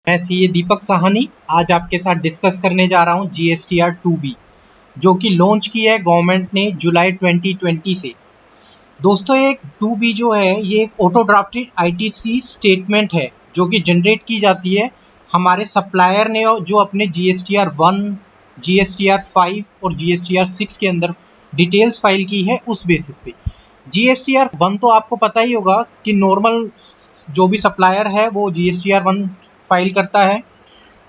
मैं सीए दीपक साहनी आज आपके साथ डिस्कस करने जा रहा हूं जीएसटीआर 2B जो कि लॉन्च की है गवर्नमेंट ने जुलाई 2020 से। दोस्तों ये 2B जो है ये एक ऑटो ड्राफ्टेड आईटीसी स्टेटमेंट है जो कि जनरेट की जाती है हमारे सप्लायर ने जो अपने जीएसटीआर 1, जीएसटीआर 5 और जीएसटीआर 6 के अंदर डिटेल्स फाइल की है उस बेसिस पे। जीएसटीआर 1 तो आपको पता ही होगा कि नॉर्मल जो भी सप्लायर है वो जीएसटीआर 1 फाइल करता है,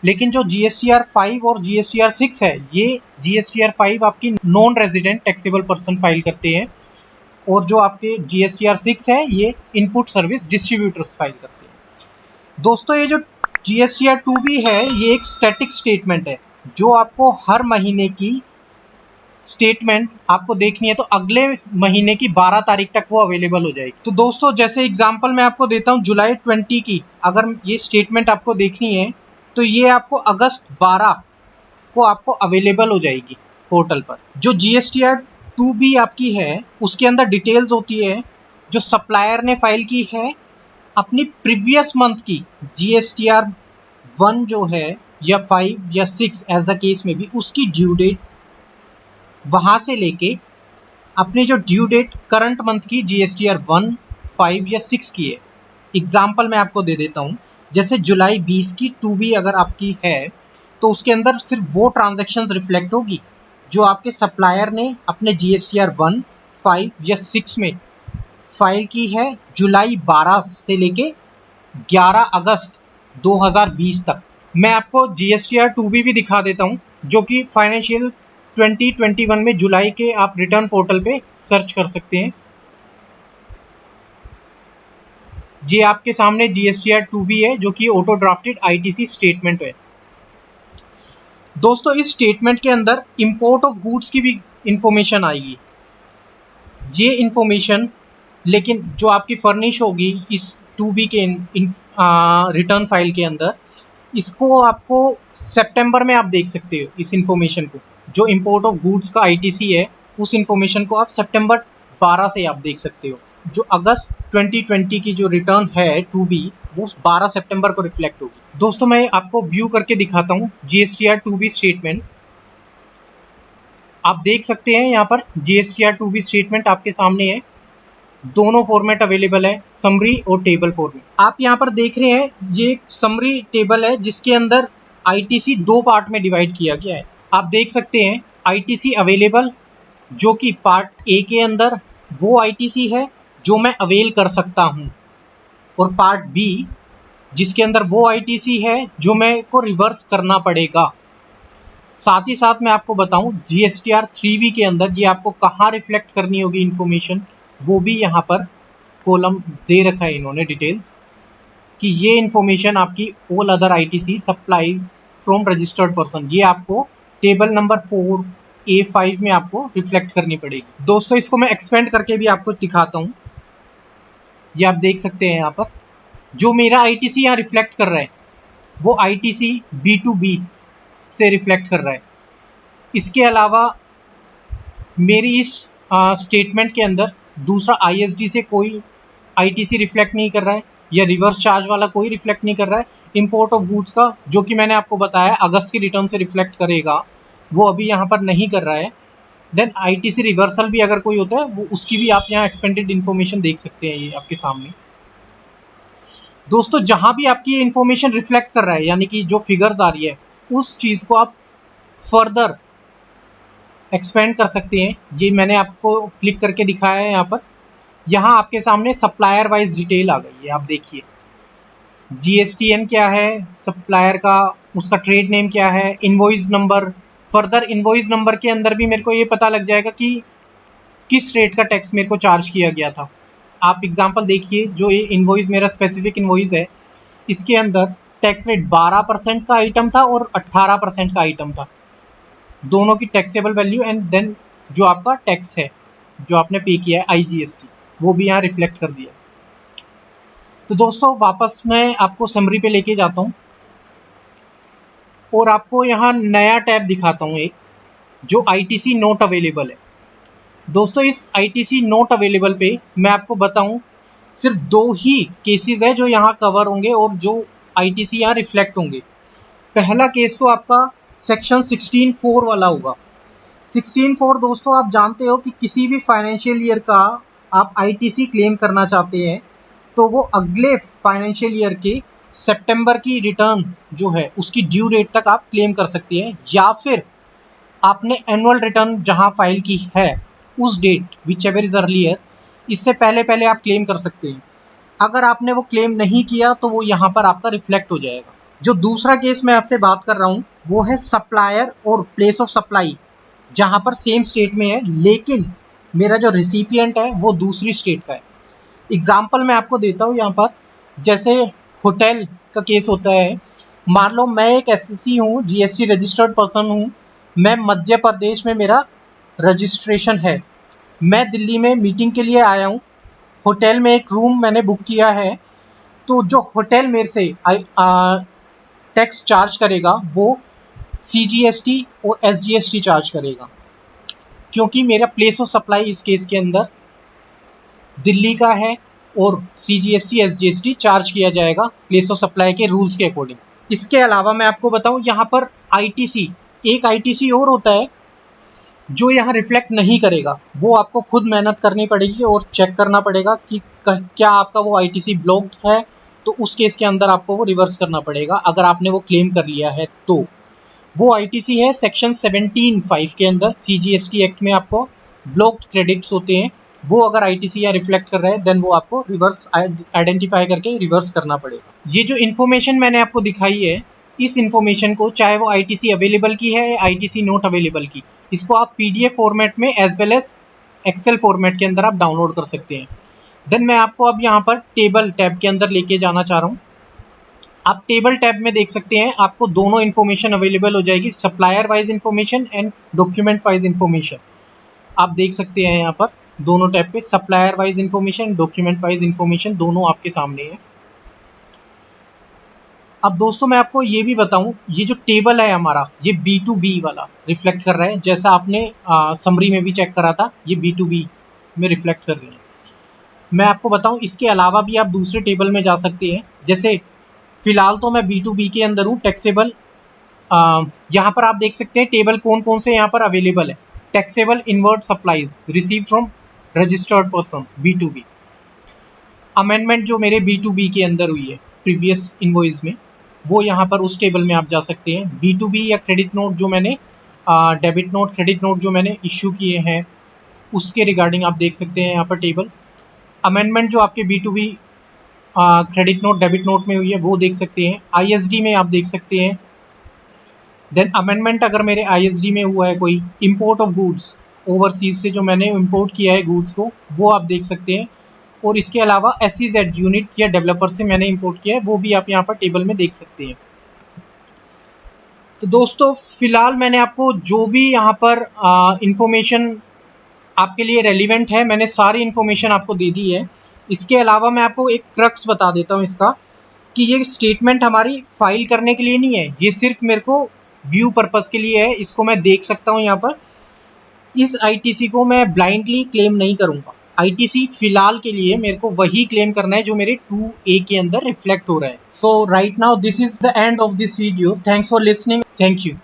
लेकिन जो जीएसटीआर 5 और जीएसटीआर 6 है ये जीएसटीआर 5 आपकी non resident taxable person file करते हैं और जो आपके जीएसटीआर 6 है ये इनपुट सर्विस डिस्ट्रीब्यूटर्स फाइल करते हैं। दोस्तों ये जो जीएसटीआर 2B है ये एक स्टैटिक स्टेटमेंट है जो आपको हर महीने की स्टेटमेंट आपको देखनी है तो अगले महीने की 12 तारीख तक वो अवेलेबल हो जाएगी। तो दोस्तों जैसे एग्जांपल मैं आपको देता हूँ जुलाई 20 की अगर ये स्टेटमेंट आपको देखनी है तो ये आपको अगस्त 12 को आपको अवेलेबल हो जाएगी पोर्टल पर। जो जीएसटीआर 2B आपकी है उसके अंदर डिटेल्स होती है जो सप्लायर ने फाइल की है अपनी प्रीवियस मंथ की जीएसटीआर 1 जो है या 5 या 6 एज द केस में भी उसकी ड्यू डेट वहां से लेके अपनी जो ड्यू डेट करंट मंथ की जीएसटीआर 1, 5 या 6 की है। एग्जाम्पल मैं आपको दे देता हूँ, जैसे जुलाई 20 की 2B अगर आपकी है तो उसके अंदर सिर्फ वो ट्रांजैक्शंस रिफ्लेक्ट होगी जो आपके सप्लायर ने अपने जीएसटीआर 1, 5 या 6 में फाइल की है जुलाई 12 से लेके 11 अगस्त 2020 तक। मैं आपको जीएसटीआर 2B भी दिखा देता हूँ जो कि फाइनेंशियल 2021 में जुलाई के आप रिटर्न पोर्टल पे सर्च कर सकते हैं। ये आपके सामने जीएसटीआर 2B है जो कि ऑटो ड्राफ्टेड आईटीसी स्टेटमेंट है। दोस्तों इस स्टेटमेंट के अंदर इंपोर्ट ऑफ गुड्स की भी इंफॉर्मेशन आएगी। ये इंफॉर्मेशन लेकिन जो आपकी फर्निश होगी इस 2B के रिटर्न फाइल के अंदर, इसको आपको सितंबर में आप देख सकते हो। इस इंफॉर्मेशन को जो इंपोर्ट ऑफ गुड्स का आईटीसी है उस इंफॉर्मेशन को आप सितंबर 12 से आप देख सकते हो। जो अगस्त 2020 की जो रिटर्न है 2B वो 12 सितंबर को रिफ्लेक्ट होगी। दोस्तों मैं आपको व्यू करके दिखाता हूँ जीएसटीआर 2B स्टेटमेंट। आप देख सकते हैं यहाँ पर जीएसटीआर 2B स्टेटमेंट आपके सामने है। दोनों फॉर्मेट अवेलेबल है, समरी और टेबल फॉर्मेट। आप यहाँ पर देख रहे हैं ये समरी टेबल है जिसके अंदर आईटीसी दो पार्ट में डिवाइड किया गया है। आप देख सकते हैं आईटीसी अवेलेबल जो कि पार्ट ए के अंदर वो आईटीसी है जो मैं अवेल कर सकता हूं, और पार्ट बी जिसके अंदर वो आईटीसी है जो मैं को रिवर्स करना पड़ेगा। साथ ही साथ मैं आपको बताऊं जीएसटीआर 3B के अंदर ये आपको कहाँ रिफ्लेक्ट करनी होगी इन्फॉर्मेशन, वो भी यहाँ पर कॉलम दे रखा है इन्होंने डिटेल्स कि ये इन्फॉर्मेशन आपकी all other ITC supplies from registered person ये आपको टेबल नंबर 4A5 में आपको रिफ्लेक्ट करनी पड़ेगी। दोस्तों इसको मैं एक्सपेंड करके भी आपको दिखाता हूँ। ये आप देख सकते हैं यहाँ पर जो मेरा आईटीसी यहाँ रिफ्लेक्ट कर रहा है वो आईटीसी B2B से रिफ्लेक्ट कर रहा है। इसके अलावा मेरी इस स्टेटमेंट के अंदर दूसरा आईएसडी से कोई आईटीसी रिफ्लेक्ट नहीं कर रहा है या रिवर्स चार्ज वाला कोई रिफ्लेक्ट नहीं कर रहा है। इंपोर्ट ऑफ गुड्स का जो कि मैंने आपको बताया अगस्त की रिटर्न से रिफ्लेक्ट करेगा वो अभी यहाँ पर नहीं कर रहा है। देन आईटीसी रिवर्सल भी अगर कोई होता है वो उसकी भी आप यहाँ एक्सपेंडेड इन्फॉर्मेशन देख सकते हैं ये आपके सामने। दोस्तों जहाँ भी आपकी ये इन्फॉर्मेशन रिफ्लेक्ट कर रहा है यानी कि जो फिगर्स आ रही है उस चीज़ को आप फर्दर एक्सपेंड कर सकते हैं। ये मैंने आपको क्लिक करके दिखाया है। यहाँ आपके सामने सप्लायर वाइज डिटेल आ गई है। आप देखिए जीएसटीएन क्या है सप्लायर का, उसका ट्रेड नेम क्या है, invoice number. Further invoice number के अंदर भी मेरे को ये पता लग जाएगा कि किस रेट का टैक्स मेरे को चार्ज किया गया था। आप एग्जांपल देखिए जो ये इनवॉइस मेरा स्पेसिफिक इनवॉइस है इसके अंदर टैक्स रेट 12% का आइटम था और 18% का आइटम था, दोनों की टैक्सेबल वैल्यू एंड देन जो आपका टैक्स है जो आपने पे किया है आईजीएसटी वो भी यहाँ रिफ्लेक्ट कर दिया। तो दोस्तों वापस मैं आपको समरी पे लेके जाता हूँ और आपको यहाँ नया टैब दिखाता हूँ एक जो आईटीसी नॉट अवेलेबल है। दोस्तों इस आईटीसी नॉट अवेलेबल पे मैं आपको बताऊँ सिर्फ दो ही केसेस है जो यहाँ कवर होंगे और जो ITC यहाँ रिफ्लेक्ट होंगे। पहला केस तो आपका सेक्शन 16(4) वाला होगा। 16(4) दोस्तों आप जानते हो कि किसी भी फाइनेंशियल ईयर का आप ITC क्लेम करना चाहते हैं तो वो अगले फाइनेंशियल ईयर के सितंबर की रिटर्न जो है उसकी ड्यू डेट तक आप क्लेम कर सकते हैं, या फिर आपने एनुअल रिटर्न जहां फाइल की है उस date whichever is earlier, इससे पहले पहले आप क्लेम कर सकते हैं। अगर आपने वो क्लेम नहीं किया तो वो यहाँ पर आपका रिफ्लेक्ट हो जाएगा। जो दूसरा केस मैं आपसे बात कर रहा हूँ वो है सप्लायर और प्लेस ऑफ सप्लाई, जहाँ पर सेम स्टेट में है लेकिन मेरा जो रिसिपिएंट है वो दूसरी स्टेट का है। एग्जाम्पल मैं आपको देता हूँ यहाँ पर, जैसे होटल का केस होता है। मान लो मैं एक एससीसी हूँ, जीएसटी रजिस्टर्ड पर्सन हूँ, मैं मध्य प्रदेश में मेरा रजिस्ट्रेशन है, मैं दिल्ली में मीटिंग के लिए आया हूँ, होटल में एक रूम मैंने बुक किया है, तो जो होटल मेरे से टैक्स चार्ज करेगा वो CGST और SGST चार्ज करेगा, क्योंकि मेरा प्लेस ऑफ सप्लाई इस केस के अंदर दिल्ली का है और CGST SGST चार्ज किया जाएगा प्लेस ऑफ सप्लाई के रूल्स के अकॉर्डिंग। इसके अलावा मैं आपको बताऊं यहाँ पर ITC, एक ITC और होता है जो यहाँ रिफ्लेक्ट नहीं करेगा, वो आपको खुद मेहनत करनी पड़ेगी और चेक करना पड़ेगा कि क्या आपका वो ITC ब्लॉक्ड है, तो उस केस के अंदर आपको वो रिवर्स करना पड़ेगा अगर आपने वो क्लेम कर लिया है तो। वो ITC है सेक्शन 17(5) के अंदर, CGST एक्ट में आपको ब्लॉक्ड क्रेडिट्स होते हैं, वो अगर ITC या रिफ्लेक्ट कर रहा है देन वो आपको रिवर्स आइडेंटिफाई करके रिवर्स करना पड़ेगा। ये जो इन्फॉर्मेशन मैंने आपको दिखाई है, इस इन्फॉर्मेशन को चाहे वो ITC अवेलेबल की है या ITC नॉट अवेलेबल की, इसको आप PDF फॉर्मेट में as well as Excel format के अंदर आप डाउनलोड कर सकते हैं। देन मैं आपको अब यहाँ पर टेबल टैब के अंदर लेके जाना चाह रहा हूँ। आप टेबल टैब में देख सकते हैं आपको दोनों इन्फॉर्मेशन अवेलेबल हो जाएगी, supplier wise information and document wise information. आप देख सकते हैं यहाँ पर दोनों टैब पे supplier wise information, document wise information दोनों आपके सामने है। अब दोस्तों मैं आपको ये भी बताऊं, ये जो टेबल है हमारा ये B2B वाला रिफ्लेक्ट कर रहा है, जैसा आपने समरी में भी चेक करा था, ये B2B में रिफ्लेक्ट कर रही है। मैं आपको बताऊं इसके अलावा भी आप दूसरे टेबल में जा सकते हैं, जैसे फिलहाल तो मैं B2B के अंदर हूँ, टैक्सेबल। यहाँ पर आप देख सकते हैं टेबल कौन कौन से यहाँ पर अवेलेबल है। Taxable invert supplies received from registered person B2B। Amendment जो मेरे B2B के अंदर हुई है प्रीवियस इनवॉइस में, वो यहाँ पर उस टेबल में आप जा सकते हैं। B2B या क्रेडिट नोट जो मैंने डेबिट नोट क्रेडिट नोट जो मैंने इश्यू किए हैं उसके रिगार्डिंग आप देख सकते हैं यहाँ पर टेबल। अमेंडमेंट जो आपके B2B credit note debit note में हुई है वो देख सकते हैं। ISD में आप देख सकते हैं। देन अमेंडमेंट अगर मेरे ISD में हुआ है कोई, इम्पोर्ट ऑफ गुड्स ओवरसीज से जो मैंने इम्पोर्ट किया है गुड्स को, वो आप देख सकते हैं। और इसके अलावा SEZ यूनिट या डेवलपर से मैंने इंपोर्ट किया है, वो भी आप यहाँ पर टेबल में देख सकते हैं। तो दोस्तों फिलहाल मैंने आपको जो भी यहाँ पर इंफॉर्मेशन आपके लिए रेलिवेंट है मैंने सारी इंफॉर्मेशन आपको दे दी है। इसके अलावा मैं आपको एक क्रक्स बता देता हूँ इसका, कि ये स्टेटमेंट हमारी फाइल करने के लिए नहीं है, ये सिर्फ मेरे को व्यू पर्पस के लिए है। इसको मैं देख सकता हूँ यहाँ पर, इस ITC को मैं ब्लाइंडली क्लेम नहीं करूँगा। ITC फिलहाल के लिए मेरे को वही क्लेम करना है जो मेरे 2A के अंदर रिफ्लेक्ट हो रहा है। So right now this is the end of this video. Thanks for listening. Thank you.